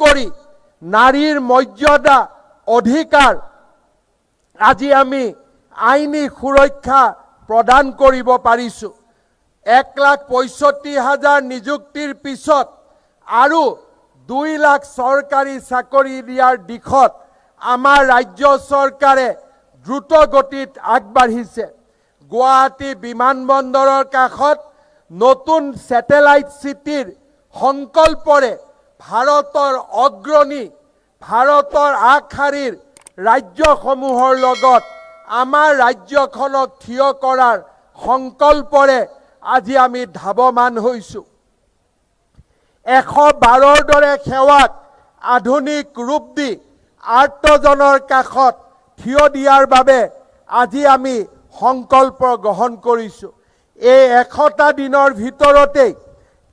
কৰি নাৰীৰ মৰ্যাদা অধিকাৰ আজি আমি আইনী সুৰক্ষা প্ৰদান কৰিব পাৰিছোঁ। 1,65,000 নিযুক্তিৰ পিছত আৰু 2 লাখ চৰকাৰী চাকৰি দিয়াৰ দিশত আমাৰ ৰাজ্য চৰকাৰে দ্ৰুত গতিত আগবাঢ়িছে। গুৱাহাটী বিমানবন্দৰৰ কাষত নতুন ছেটেলাইট চিটিৰ সংকল্পৰে ভাৰতৰ অগ্ৰণী ভাৰতৰ আগশাৰীৰ ৰাজ্যসমূহৰ লগত আমাৰ ৰাজ্যখনক থিয় কৰাৰ সংকল্পৰে আজি আমি ধাৱমান হৈছোঁ। 112ৰ দৰে সেৱাক আধুনিক ৰূপ দি আৰ্তজনৰ কাষত থিয় দিয়াৰ বাবে আজি আমি সংকল্প গ্ৰহণ কৰিছোঁ। এই 100টা দিনৰ ভিতৰতেই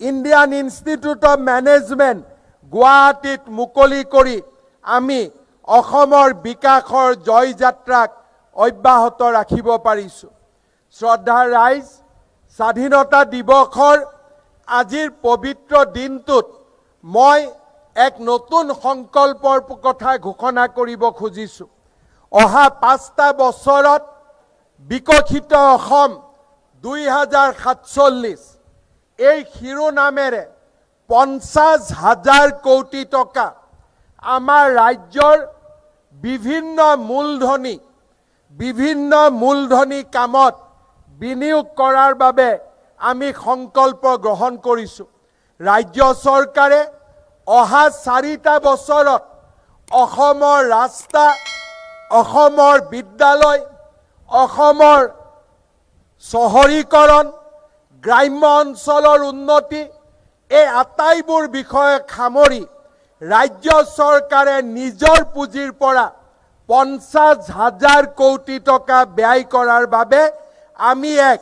ইণ্ডিয়ান ইনষ্টিটিউট অফ মেনেজমেণ্ট গুৱাহাটীত মুকলি কৰি আমি অসমৰ বিকাশৰ জয়যাত্ৰাক অব্যাহত ৰাখিব পাৰিছোঁ। শ্ৰদ্ধাৰ ৰাইজ, স্বাধীনতা দিৱসৰ আজিৰ পবিত্ৰ দিনটোত মই এক নতুন সংকল্পৰ কথা ঘোষণা কৰিব খুজিছোঁ। অহা 5টা বছৰত বিকশিত অসম 2047 এই শিৰোনামেৰে 50,000 কোটি টকা আমাৰ ৰাজ্যৰ বিভিন্ন মূলধনী কামত বিনিয়োগ কৰাৰ বাবে আমি সংকল্প গ্ৰহণ কৰিছোঁ। ৰাজ্য চৰকাৰে অহা 4টা বছৰত অসমৰ ৰাস্তা, অসমৰ বিদ্যালয়, অসমৰ চহৰীকৰণ, গ্ৰাম্য অঞ্চলৰ উন্নতি এই আটাইবোৰ বিষয় সামৰি ৰাজ্য চৰকাৰে নিজৰ পুঁজিৰ পৰা 50,000 কোটি টকা ব্যয় কৰাৰ বাবে আমি এক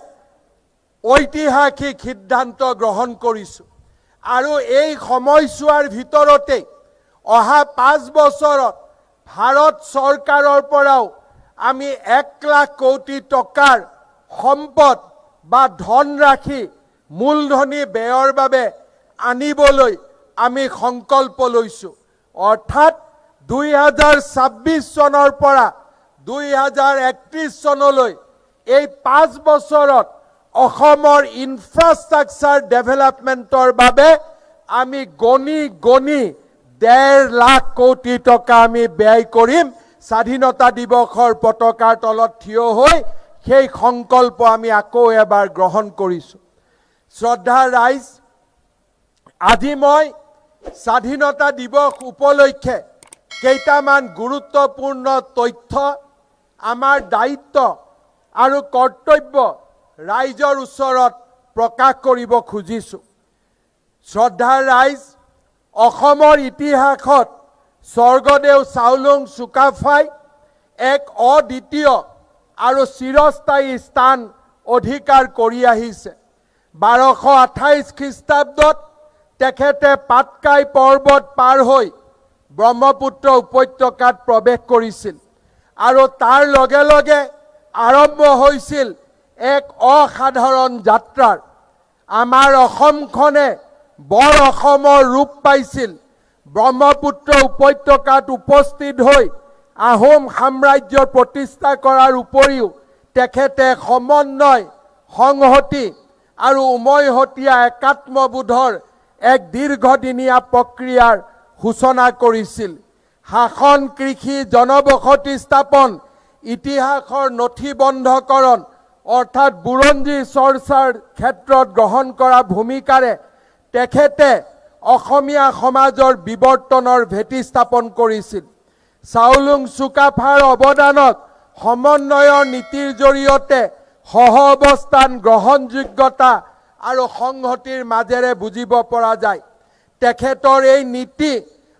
ঐতিহাসিক সিদ্ধান্ত গ্ৰহণ কৰিছোঁ। আৰু এই সময়ছোৱাৰ ভিতৰতে অহা 5 বছৰত ভাৰত চৰকাৰৰ পৰাও আমি 1 লাখ কোটি টকাৰ সম্পদ বা ধনৰাশি মূলধনী ব্যয়ৰ বাবে আনিবলৈ আমি সংকল্প লৈছোঁ। অৰ্থাৎ 2026 চনৰ পৰা 2031 চনলৈ এই 5 বছৰত অসমৰ ইনফ্ৰাষ্ট্ৰাকচাৰ ডেভেলপমেণ্টৰ বাবে আমি গণি 1.5 লাখ কোটি টকা আমি ব্যয় কৰিম। স্বাধীনতা দিৱসৰ পতাকাৰ তলত থিয় হৈ সেই সংকল্প আমি আকৌ এবাৰ গ্ৰহণ কৰিছোঁ। শ্ৰদ্ধাৰ ৰাইজ, আজি মই স্বাধীনতা দিৱস উপলক্ষে কেইটামান গুৰুত্বপূৰ্ণ তথ্য, আমাৰ দায়িত্ব আৰু কৰ্তব্য ৰাইজৰ ওচৰত প্ৰকাশ কৰিব খুজিছোঁ। শ্ৰদ্ধাৰ ৰাইজ, অসমৰ ইতিহাসত স্বৰ্গদেউ চাওলুং চুকাফাই এক অদ্বিতীয় আৰু চিৰস্থায়ী স্থান অধিকাৰ কৰি আহিছে। 1228 খ্ৰীষ্টাব্দত তেখেতে পাটকাই পৰ্বত পাৰ হৈ ব্ৰহ্মপুত্ৰ উপত্যকাত প্ৰৱেশ কৰিছিল আৰু তাৰ লগে লগে আৰম্ভ হৈছিল এক অসাধাৰণ যাত্ৰাৰ। আমাৰ অসমখনে বৰ অসমৰ ৰূপ পাইছিল। ব্ৰহ্মপুত্ৰ উপত্যকাত উপস্থিত হৈ আহোম সাম্ৰাজ্য প্ৰতিষ্ঠা কৰাৰ উপৰিও তেখেতে সমন্বয়, সংহতি আৰু উমৈহতীয়া একাত্মবোধৰ এক দীৰ্ঘদিনীয়া প্ৰক্ৰিয়াৰ সূচনা কৰিছিল। শাসন, কৃষি, জনবসতি স্থাপন, ইতিহাসৰ নথিবন্ধকৰণ অৰ্থাৎ বুৰঞ্জী চৰ্চাৰ ক্ষেত্ৰত গ্ৰহণ কৰা ভূমিকাৰে তেখেতে অসমীয়া সমাজৰ বিৱৰ্তনৰ ভেটি স্থাপন কৰিছিল। চাওলুং চুকাফাৰ অৱদানক সমন্বয়ৰ নীতিৰ জৰিয়তে সহ অৱস্থান, গ্ৰহণযোগ্যতা আৰু সংহতিৰ মাজেৰে বুজিব পৰা যায়। তেখেতৰ এই নীতি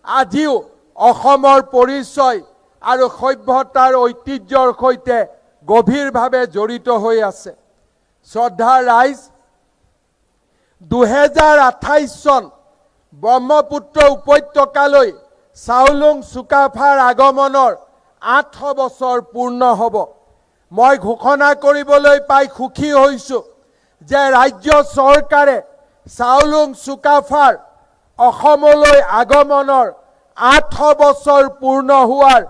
আজিও অসমৰ পৰিচয় আৰু সভ্যতাৰ ঐতিহ্যৰ সৈতে গভীৰভাৱে জড়িত হৈ আছে। শ্ৰদ্ধাৰ ৰাইজ, 2028 চন ব্ৰহ্মপুত্ৰ উপত্যকালৈ চাওলুং চুকাফাৰ আগমনৰ 800 বছৰ পূৰ্ণ হ'ব। মই ঘোষণা কৰিবলৈ পাই সুখী হৈছোঁ যে ৰাজ্য চৰকাৰে চাওলুং চুকাফাৰ অসমলৈ আগমনৰ 8 বছৰ পূৰ্ণ হোৱাৰ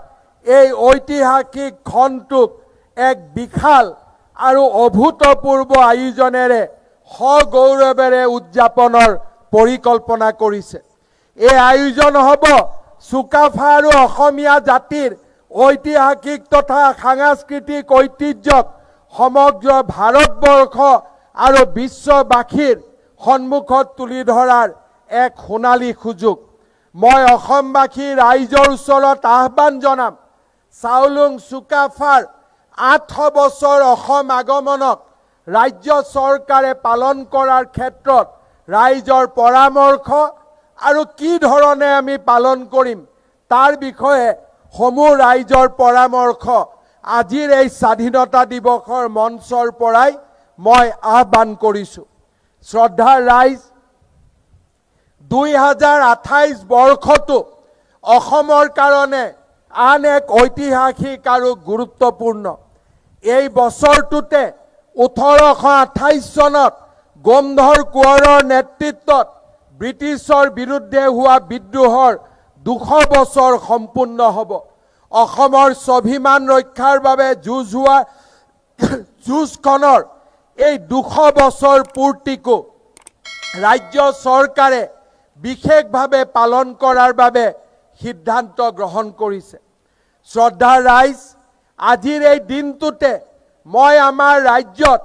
এই ঐতিহাসিক ক্ষণটোক এক বিশাল আৰু অভূতপূৰ্ব আয়োজনেৰে সগৌৰৱেৰে উদযাপনৰ পৰিকল্পনা কৰিছে। এই আয়োজন হ'ব চুকাফা আৰু অসমীয়া জাতিৰ ঐতিহাসিক তথা সাংস্কৃতিক ঐতিহ্যক সমগ্ৰ ভাৰতবৰ্ষ আৰু বিশ্ববাসীৰ সন্মুখত তুলি ধৰাৰ এক সোণালী সুযোগ। মই অসমবাসী ৰাইজৰ ওচৰত আহ্বান জনাম, চাওলুং চুকাফাৰ 8 বছৰ অসম আগমনক ৰাজ্য চৰকাৰে পালন কৰাৰ ক্ষেত্ৰত ৰাইজৰ পৰামৰ্শ আৰু কি ধৰণে আমি পালন কৰিম তাৰ বিষয়ে সমূহ ৰাইজৰ পৰামৰ্শ আজিৰ এই স্বাধীনতা দিৱসৰ মঞ্চৰ পৰাই মই আহ্বান কৰিছোঁ। শ্ৰদ্ধাৰ ৰাইজ, 2028 বৰ্ষটো অসমৰ কাৰণে আন এক ঐতিহাসিক আৰু গুৰুত্বপূৰ্ণ। এই বছৰটোতে 1828 চনত গোমধৰ কোঁৱৰৰ নেতৃত্বত ব্ৰিটিছৰ বিৰুদ্ধে হোৱা বিদ্ৰোহৰ 200 বছৰ সম্পূৰ্ণ হ'ব। অসমৰ স্বাভিমান ৰক্ষাৰ বাবে যুঁজখনৰ এই 200 বছৰ পূৰ্তিকো ৰাজ্য চৰকাৰে বিশেষভাৱে পালন কৰাৰ বাবে সিদ্ধান্ত গ্ৰহণ কৰিছে। শ্ৰদ্ধাৰ ৰাইজ, আজিৰ এই দিনটোতে মই আমাৰ ৰাজ্যত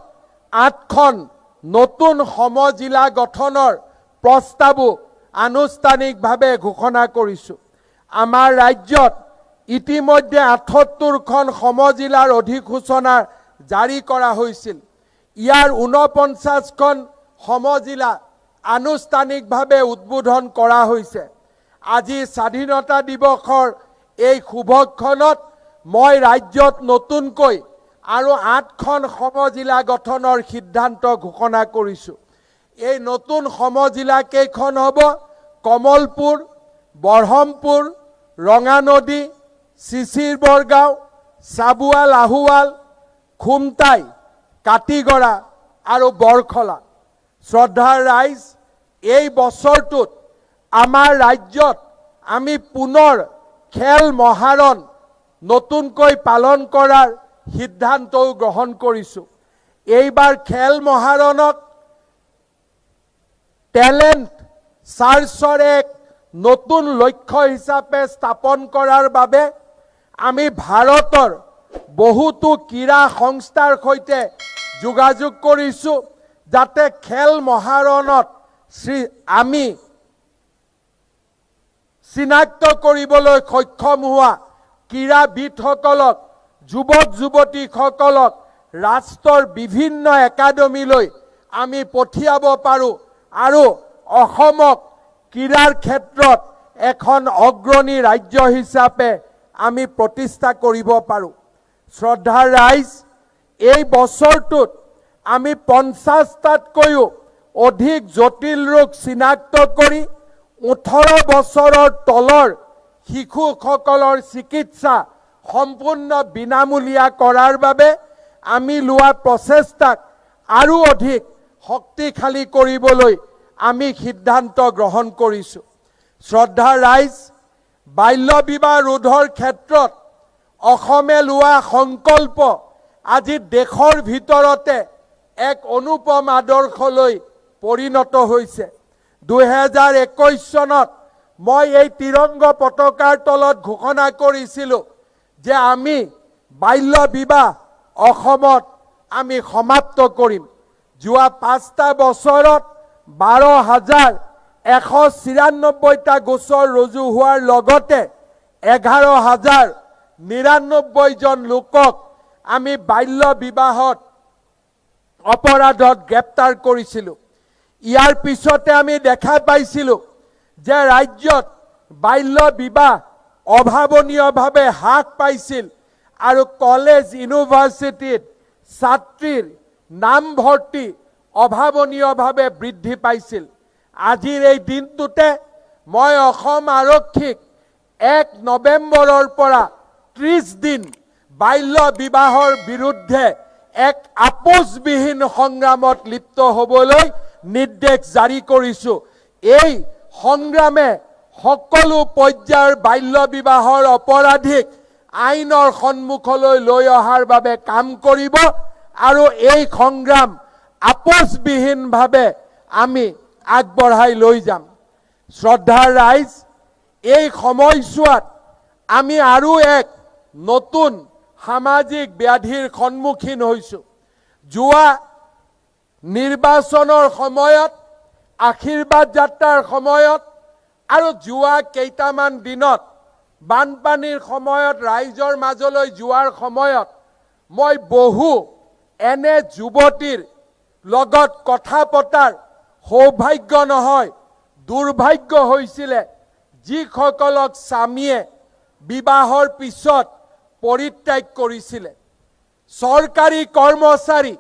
8খন নতুন সমজিলা গঠনৰ প্ৰস্তাৱো আনুষ্ঠানিকভাৱে ঘোষণা কৰিছোঁ। আমাৰ ৰাজ্যত ইতিমধ্যে 78খন সমজিলাৰ অধিসূচনা জাৰি কৰা হৈছিল। ইয়াৰ 49খন সমজিলা আনুষ্ঠানিকভাৱে উদ্বোধন কৰা হৈছে। আজি স্বাধীনতা দিৱসৰ এই শুভক্ষণত মই ৰাজ্যত নতুনকৈ আৰু 8খন সমজিলা গঠনৰ সিদ্ধান্ত ঘোষণা কৰিছোঁ। এই নতুন সমজিলা কেইখন হ'ব: কমলপুৰ, বৰহমপুৰ, ৰঙানদী, চিচিৰ বৰগাঁও, চাবুৱাল আহুৱাল, খুমটাই, কাটিগড়া আৰু বৰখলা। শ্ৰদ্ধাৰ ৰাইজ, এই বছৰটোত আমাৰ ৰাজ্যত আমি পুনৰ খেল মহাৰণ নতুনকৈ পালন কৰাৰ সিদ্ধান্তও গ্ৰহণ কৰিছোঁ। এইবাৰ খেল মহাৰণক টেলেণ্ট চাৰ্চৰ এক নতুন লক্ষ্য হিচাপে স্থাপন কৰাৰ বাবে আমি ভাৰতৰ বহুতো ক্ৰীড়া সংস্থাৰ সৈতে যোগাযোগ কৰিছোঁ, যাতে খেল মহাৰণত আমি চিনাক্ত কৰিবলৈ সক্ষম হোৱা ক্ৰীড়াবিদসকলক, যুৱক যুৱতীসকলক ৰাষ্ট্ৰৰ বিভিন্ন একাডেমীলৈ আমি পঠিয়াব পাৰোঁ আৰু অসমক ক্ৰীড়াৰ ক্ষেত্ৰত এখন অগ্ৰণী ৰাজ্য হিচাপে আমি প্ৰতিষ্ঠা কৰিব পাৰোঁ। শ্ৰদ্ধাৰ ৰাইজ, এই বছৰটোত আমি 50টাতকৈও অধিক জটিল ৰোগ চিনাক্ত কৰি 18 বছৰৰ তলৰ শিশুসকলৰ চিকিৎসা সম্পূৰ্ণ বিনামূলীয়া কৰাৰ বাবে আমি লোৱা প্ৰচেষ্টাক আৰু অধিক শক্তিশালী কৰিবলৈ আমি সিদ্ধান্ত গ্ৰহণ কৰিছোঁ। শ্ৰদ্ধাৰ ৰাইজ, বাল্য বিবাহ ৰোধৰ ক্ষেত্ৰত অসমে লোৱা সংকল্প আজি দেশৰ ভিতৰতে এক অনুপম আদৰ্শলৈ পৰিণত হৈছে। 2021 চনত মই এই ত্ৰিৰংগ পতাকাৰ তলত ঘোষণা কৰিছিলোঁ যে আমি বাল্য বিবাহ অসমত আমি সমাপ্ত কৰিম। যোৱা 5টা বছৰত 12,194টা গোচৰ ৰুজু হোৱাৰ লগতে 11,099 জন লোকক আমি বাল্য বিবাহত অপৰাধত গ্ৰেপ্তাৰ কৰিছিলোঁ। ইয়াৰ পিছতে আমি দেখা পাইছিলোঁ যে ৰাজ্যত বাল্য বিবাহ অভাৱনীয়ভাৱে হ্ৰাস পাইছিল আৰু কলেজ ইউনিভাৰ্চিটিত ছাত্ৰীৰ নামভৰ্তি অভাৱনীয়ভাৱে বৃদ্ধি পাইছিল। আজিৰ এই দিনটোতে মই অসম আৰক্ষীক 1 নৱেম্বৰৰ পৰা 30 দিন বাল্য বিবাহৰ বিৰুদ্ধে এক আপোচবিহীন সংগ্ৰামত লিপ্ত হ'বলৈ নিৰ্দেশ জাৰি কৰিছোঁ। এই সংগ্ৰামে সকলো পৰ্যায়ৰ বাল্য বিবাহৰ অপৰাধীক আইনৰ সন্মুখলৈ লৈ অহাৰ বাবে কাম কৰিব আৰু এই সংগ্ৰাম আপোচবিহীনভাৱে আমি আগবঢ়াই লৈ যাম। শ্ৰদ্ধাৰ ৰাইজ, এই সময়ছোৱাত আমি আৰু এক নতুন সামাজিক ব্যাধিৰ সন্মুখীন হৈছোঁ। যোৱা নিৰ্বাচনৰ সময়ত, আশীৰ্বাদ যাত্ৰাৰ সময়ত আৰু যোৱা কেইটামান দিনত বানপানীৰ সময়ত ৰাইজৰ মাজলৈ যোৱাৰ সময়ত মই বহু এনে যুৱতীৰ লগত কথা পতাৰ সৌভাগ্য নহয় দুৰ্ভাগ্য হৈছিলে, যিসকলক স্বামীয়ে বিবাহৰ পিছত পৰিত্যাগ কৰিছিলে। চৰকাৰী কৰ্মচাৰী,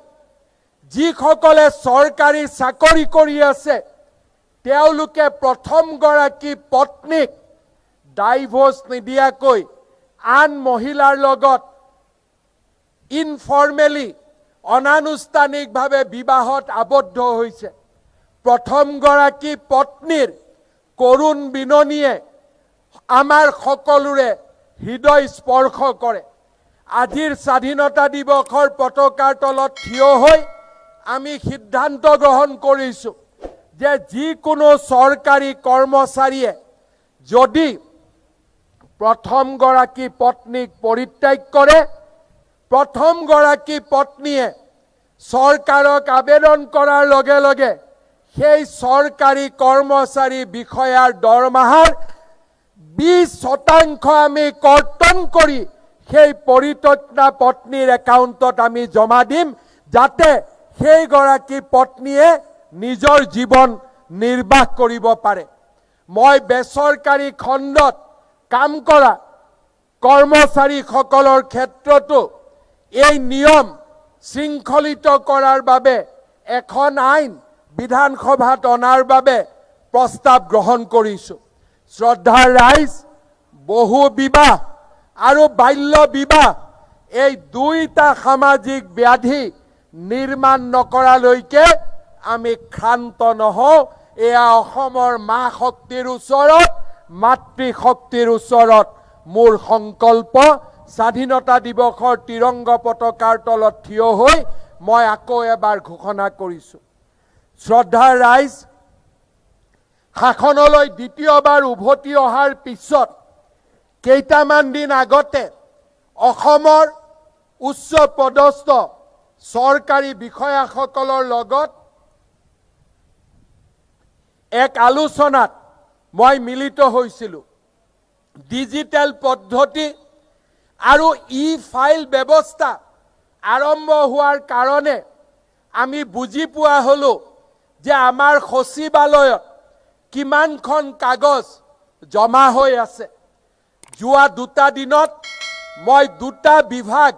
যিসকলে চৰকাৰী চাকৰি কৰি আছে, তেওঁলোকে প্ৰথমগৰাকী পত্নীক ডাইভোৰ্চ নিদিয়াকৈ আন মহিলাৰ লগত ইনফৰ্মেলি অনানুষ্ঠানিকভাৱে বিবাহত আবদ্ধ হৈছে। প্ৰথমগৰাকী পত্নীৰ কৰুণ বিননিয়ে আমাৰ সকলোৰে হৃদয় স্পৰ্শ কৰে। আজিৰ স্বাধীনতা দিৱসৰ পতাকাৰ তলত থিয় হৈ আমি সিদ্ধান্ত গ্ৰহণ কৰিছোঁ যে যিকোনো চৰকাৰী কৰ্মচাৰীয়ে যদি প্ৰথমগৰাকী পত্নীক পৰিত্যাগ কৰে, প্ৰথমগৰাকী পত্নীয়ে চৰকাৰক আবেদন কৰাৰ লগে লগে সেই চৰকাৰী কৰ্মচাৰী বিষয়াৰ দৰমহাৰ 20% আমি কৰ্তন কৰি সেই পৰিত্যক্তা পত্নীৰ একাউণ্টত আমি জমা দিম, যাতে সেইগৰাকী পত্নীয়ে নিজৰ জীৱন নিৰ্বাহ কৰিব পাৰে। মই বেচৰকাৰী খণ্ডত কাম কৰা কৰ্মচাৰীসকলৰ ক্ষেত্ৰতো এই নিয়ম শৃংখলিত কৰাৰ বাবে এখন আইন বিধানসভাত অনাৰ বাবে প্ৰস্তাৱ গ্ৰহণ কৰিছোঁ। শ্ৰদ্ধাৰ ৰাইজ, বহু বিবাহ আৰু বাল্য বিবাহ এই দুইটা সামাজিক ব্যাধি নিৰ্মাণ নকৰালৈকে আমি ক্ষান্ত নহওঁ। এয়া অসমৰ মা শক্তিৰ ওচৰত, মাতৃশক্তিৰ ওচৰত মোৰ সংকল্প। স্বাধীনতা দিৱসৰ তিৰংগ পতাকাৰ তলত থিয় হৈ মই আকৌ এবাৰ ঘোষণা কৰিছোঁ। শ্ৰদ্ধাৰ ৰাইজ, শাসনলৈ দ্বিতীয়বাৰ উভতি অহাৰ পিছত কেইটামান দিন আগতে অসমৰ উচ্চ পদস্থ চৰকাৰী বিষয়াসকলৰ লগত এক আলোচনাত মই মিলিত হৈছিলোঁ। ডিজিটেল পদ্ধতি আৰু ই-ফাইল ব্যৱস্থা আৰম্ভ হোৱাৰ কাৰণে আমি বুজি পোৱা হ'লোঁ যে আমাৰ সচিবালয়ত কিমানখন কাগজ জমা হৈ আছে। যোৱা দুটা দিনত মই দুটা বিভাগ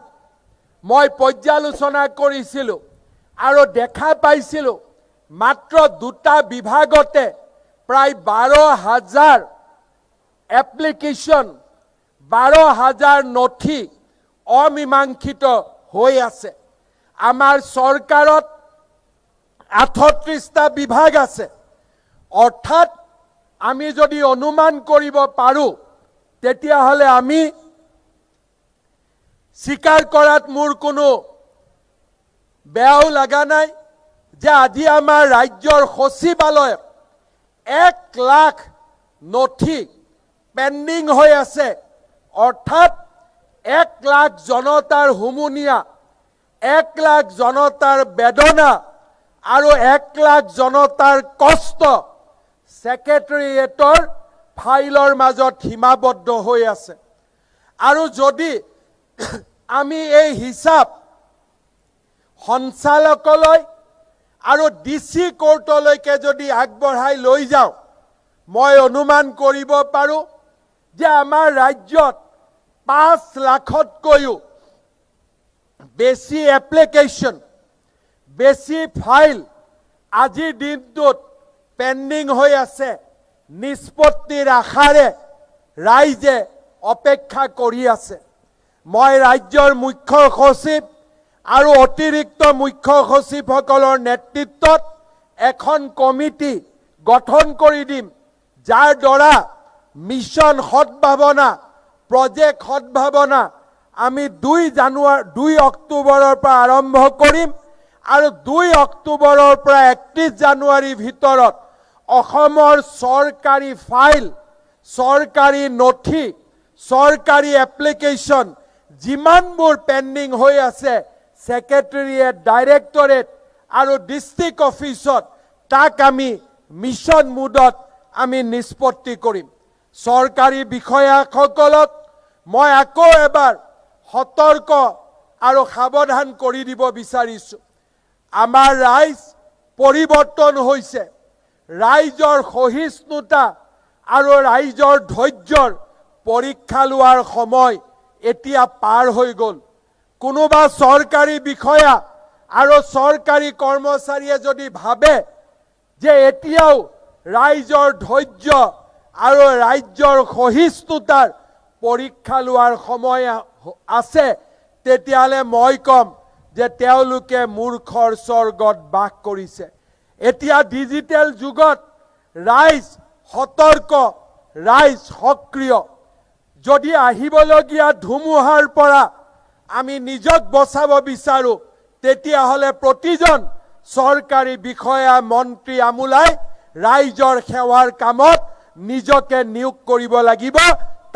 পৰ্যালোচনা কৰিছিলোঁ আৰু দেখা পাইছিলোঁ মাত্ৰ দুটা বিভাগতে প্ৰায় 12,000 এপ্লিকেশ্যন, 12,000 নথি অমীমাংসিত হৈ আছে। আমাৰ চৰকাৰত 38টা বিভাগ আছে। অৰ্থাৎ আমি যদি অনুমান কৰিব পাৰোঁ, তেতিয়াহ'লে আমি স্বীকাৰ কৰাত মোৰ কোনো বেয়াও লগা নাই যে আজি আমাৰ ৰাজ্যৰ সচিবালয়ত 1 লাখ নথি পেণ্ডিং হৈ আছে। অৰ্থাৎ 1 লাখ জনতাৰ হুমুনিয়া, 1 লাখ জনতাৰ বেদনা আৰু 1 লাখ জনতাৰ কষ্ট ছেক্ৰেটাৰিয়েটৰ ফাইলৰ মাজত সীমাবদ্ধ হৈ আছে। আৰু যদি আমি এই হিচাপ সঞ্চালকালয় আৰু ডিচি কোৰ্টলৈকে যদি আগবঢ়াই লৈ যাওঁ, মই অনুমান কৰিব পাৰোঁ যে আমাৰ ৰাজ্যত 5 লাখতকৈও বেছি এপ্লিকেশ্যন, বেছি ফাইল আজিৰ দিনটোত পেণ্ডিং হৈ আছে। নিষ্পত্তিৰ আশাৰে ৰাইজে অপেক্ষা কৰি আছে। মই ৰাজ্যৰ মুখ্য সচিব আৰু অতিৰিক্ত মুখ্য সচিবসকলৰ নেতৃত্বত এখন কমিটি গঠন কৰি দিম, যাৰ দ্বাৰা মিশন সদ্ভাৱনা প্ৰজেক্ট সদ্ভাৱনা আমি 2 অক্টোবৰৰ পৰা আৰম্ভ কৰিম আৰু 2 অক্টোবৰৰ পৰা 31 জানুৱাৰীৰ ভিতৰত অসমৰ চৰকাৰী ফাইল চৰকাৰী নথি চৰকাৰী এপ্লিকেশ্যন যিমানবোৰ পেণ্ডিং হৈ আছে সেক্ৰেটাৰিয়েট ডাইৰেক্টৰেট আৰু ডিস্ট্ৰিক্ট অফিচত তাক আমি মিশন মুডত আমি নিষ্পত্তি কৰিম চৰকাৰী বিষয়াসকলক মই আকৌ এবাৰ সতৰ্ক আৰু সাৱধান কৰি দিব বিচাৰিছো আমাৰ ৰাইজ পৰিৱৰ্তন হৈছে ৰাইজৰ সহিষ্ণুতা আৰু ৰাইজৰ ধৈৰ্যৰ পৰীক্ষা লোৱাৰ সময় এতিয়া পাৰ হৈ গ'ল কোনোবা চৰকাৰী বিষয়া আৰু চৰকাৰী কৰ্মচাৰীয়ে যদি ভাবে যে এতিয়াও ৰাইজৰ ধৈৰ্য আৰু ৰাজ্যৰ সহিষ্ণুতাৰ পৰীক্ষা লোৱাৰ সময় আছে তেতিয়ালে মই কম যে তেওঁলোকে মূৰ্খৰ স্বৰ্গত বাস কৰিছে এতিয়া ডিজিটেল যুগত ৰাইজ সতৰ্ক ৰাইজ সক্ৰিয় যদি আহিবলগীয়া ধুমুহাৰ পৰা আমি নিজক বচাব বিচাৰো তেতিয়াহলে প্ৰতিজন চৰকাৰী বিষয়া মন্ত্ৰী আমুলাই ৰাইজৰ সেৱাৰ কামত নিজকে নিয়োগ কৰিব লাগিব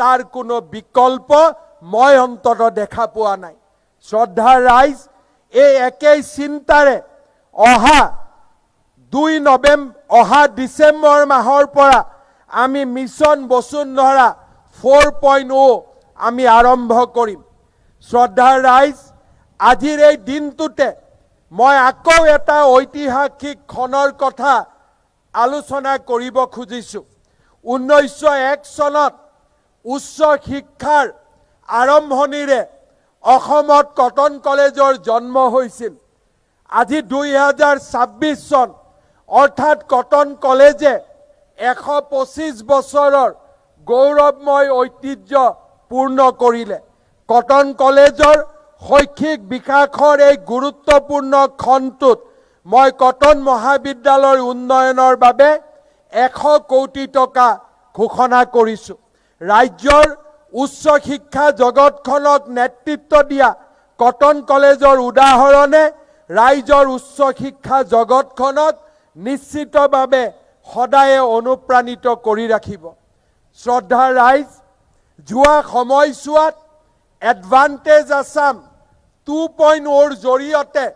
তাৰ কোনো বিকল্প মই অন্তত দেখা পোৱা নাই শ্ৰদ্ধাৰ ৰাইজ এই একেই চিন্তাৰে অহা ডিসেম্বৰ মাহৰ পৰা আমি মিশন বসুন্ধৰা 4.0 আমি আৰম্ভ কৰিম শ্ৰদ্ধাৰ ৰাইজ আজিৰ এই দিনটোতে মই আকৌ এটা ঐতিহাসিক ক্ষণৰ কথা আলোচনা কৰিব খুজিছো 1901 চনত উচ্চ শিক্ষাৰ আৰম্ভণিৰে অসমত কটন কলেজৰ জন্ম হৈছিল আজি 2026 চন অৰ্থাৎ কটন কলেজে 125 বছৰৰ গৌৰৱময় ঐতিহ্য পূৰ্ণ কৰিলে কটন কলেজৰ শৈক্ষিক বিকাশৰ এই গুৰুত্বপূৰ্ণ খণ্ডটোত মই কটন মহাবিদ্যালয়ৰ উন্নয়নৰ বাবে 100 কোটি টকা ঘোষণা কৰিছো ৰাজ্যৰ উচ্চ শিক্ষা জগতখনক নেতৃত্ব দিয়া কটন কলেজৰ উদাহৰণে ৰাজ্যৰ উচ্চ শিক্ষা জগতখনক নিশ্চিতভাৱে সদায় অনুপ্ৰাণিত কৰি ৰাখিব শ্ৰদ্ধাৰ ৰাইজ যোৱা সময়ছোৱাত এডভান্টেজ আসাম 2.0 জৰিয়তে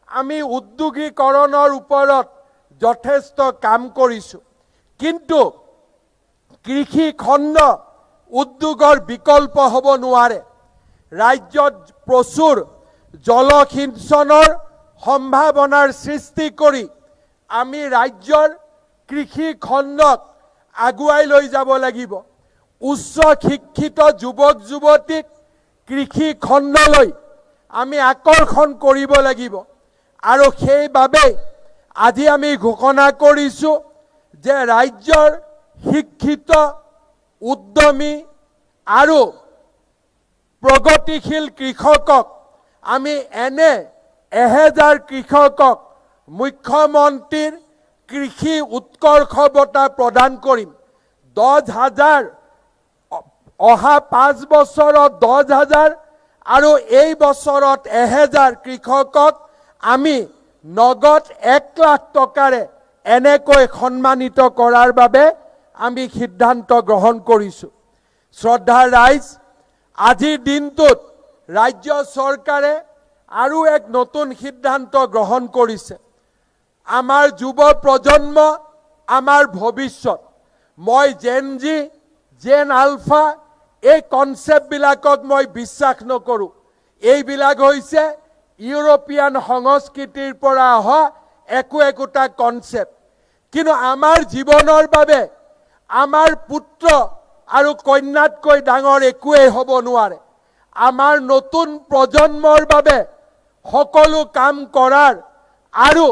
আমি উদ্যোগীকৰণৰ ওপৰত যথেষ্ট কাম কৰিছো কিন্তু কৃষি খণ্ড উদ্যোগৰ বিকল্প হ'ব নোৱাৰে ৰাজ্যত প্ৰচুৰ জলসিঞ্চনৰ সম্ভাৱনাৰ সৃষ্টি কৰি আমি ৰাজ্যৰ কৃষি খণ্ডক আগুৱাই লৈ যাব লাগিব উচ্চ শিক্ষিত যুৱক যুৱতীক কৃষি খণ্ডলৈ আমি আকৰ্ষণ কৰিব লাগিব আৰু সেইবাবে আজি আমি ঘোষণা কৰিছো যে ৰাজ্যৰ শিক্ষিত উদ্যমী আৰু প্ৰগতিশীল কৃষকক আমি এনে 1000 কৃষকক মুখ্যমন্ত্ৰীৰ কৃষি উৎকৰ্ষ বঁটা প্ৰদান কৰিম 10,000 অহা 5 বছৰত 10,000 আৰু এই বছৰত 1000 কৃষকক আমি নগদ 1 লাখ টকাৰে এনেকৈ সন্মানিত কৰাৰ বাবে আমি সিদ্ধান্ত গ্ৰহণ কৰিছো শ্ৰদ্ধাৰ ৰাইজ আজিৰ দিনটোত ৰাজ্য চৰকাৰে আৰু এক নতুন সিদ্ধান্ত গ্ৰহণ কৰিছে আমাৰ যুৱ প্ৰজন্ম আমাৰ ভৱিষ্যত মই জেনজি জেন আলফা এই কনসেপ্ট বিলাকক মই বিশ্বাস নকৰো এইবিলাক হৈছে ইউৰোপিয়ান সংস্কৃতিৰ পৰা অহা একোটা কনসেপ্ট কিন্তু আমাৰ জীৱনৰ বাবে আমাৰ পুত্ৰ আৰু কন্যাতকৈ ডাঙৰ একোৱেই হ'ব নোৱাৰে আমাৰ নতুন প্ৰজন্মৰ বাবে সকলো কাম কৰাৰ আৰু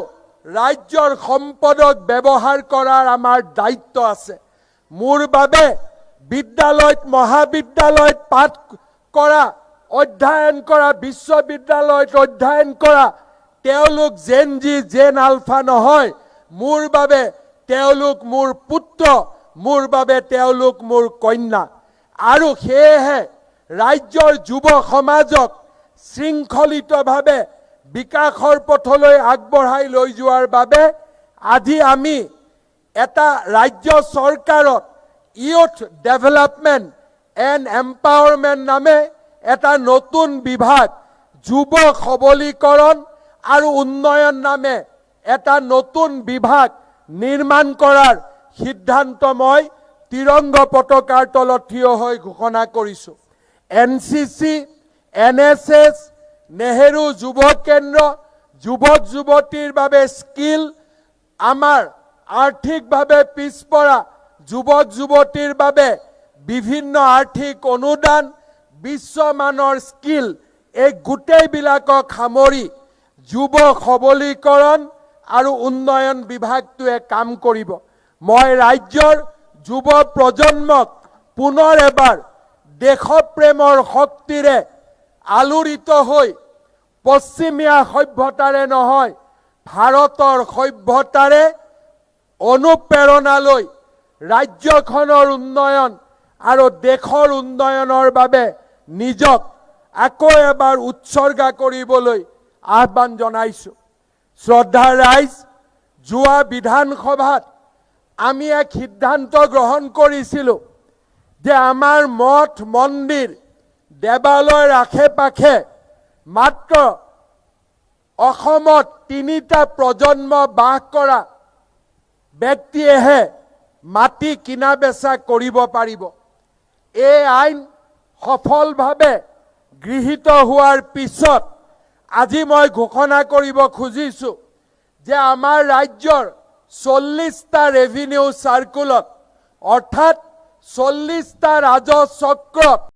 ৰাজ্যৰ সম্পদক ব্যৱহাৰ কৰাৰ আমাৰ দায়িত্ব আছে মোৰ বাবে বিদ্যালয়ত মহাবিদ্যালয়ত পাঠ কৰা অধ্যয়ন কৰা বিশ্ববিদ্যালয়ত অধ্যয়ন কৰা তেওঁলোক জেনজি জেন আলফা নহয় মোৰ বাবে তেওঁলোক মোৰ পুত্ৰ মোৰ বাবে তেওঁলোক মোৰ কন্যা। আৰু সেয়েহে ৰাজ্যৰ যুৱ সমাজক শৃংখলিতভাৱে বিকাশৰ পথলৈ আগবঢ়াই লৈ যোৱাৰ বাবে আজি আমি এটা ৰাজ্য চৰকাৰত ইউথ ডেভেলপমেণ্ট এণ্ড এম্পাৱাৰমেণ্ট নামে এটা নতুন বিভাগ, যুৱ সবলীকৰণ আৰু উন্নয়ন নামে এটা নতুন বিভাগ নিৰ্মাণ কৰাৰ সিদ্ধান্ত মই তিৰংগ পতাকাৰ তলত থিয় হৈ ঘোষণা কৰিছোঁ। NCC, NSS, নেহেৰু যুৱ কেন্দ্ৰ, যুৱক যুৱতীৰ বাবে স্কিল, আমাৰ আৰ্থিকভাৱে পিছপৰা যুৱক যুৱতীৰ বাবে বিভিন্ন আৰ্থিক অনুদান, বিশ্বমানৰ স্কিল, এই গোটেইবিলাকক সামৰি যুৱ সবলীকৰণ আৰু উন্নয়ন বিভাগটোৱে কাম কৰিব। মই ৰাজ্যৰ যুৱ প্ৰজন্মক পুনৰ এবাৰ দেশপ্ৰেমৰ শক্তিৰে আলোড়িত হৈ পশ্চিমীয়া সভ্যতাৰে নহয়, ভাৰতৰ সভ্যতাৰে অনুপ্ৰেৰণা লৈ ৰাজ্যখনৰ উন্নয়ন আৰু দেশৰ উন্নয়নৰ বাবে নিজক আকৌ এবাৰ উৎসৰ্গা কৰিবলৈ আহ্বান জনাইছোঁ। শ্ৰদ্ধাৰ ৰাইজ, যোৱা বিধানসভাত আমি এক সিদ্ধান্ত গ্ৰহণ কৰিছিলোঁ যে আমাৰ মঠ মন্দিৰ দেৱালয়ৰ আশে পাশে মাত্ৰ অসমত 3টা প্ৰজন্ম বাস কৰা ব্যক্তিয়েহে মাটি কিনা বেচা কৰিব পাৰিব। এই আইন সফলভাৱে গৃহীত হোৱাৰ পিছত আজি মই ঘোষণা কৰিব খুজিছোঁ যে আমাৰ ৰাজ্যৰ 40টা ৰেভিনিউ চাৰ্কুলত অৰ্থাৎ 40টা ৰাজহ চক্ৰত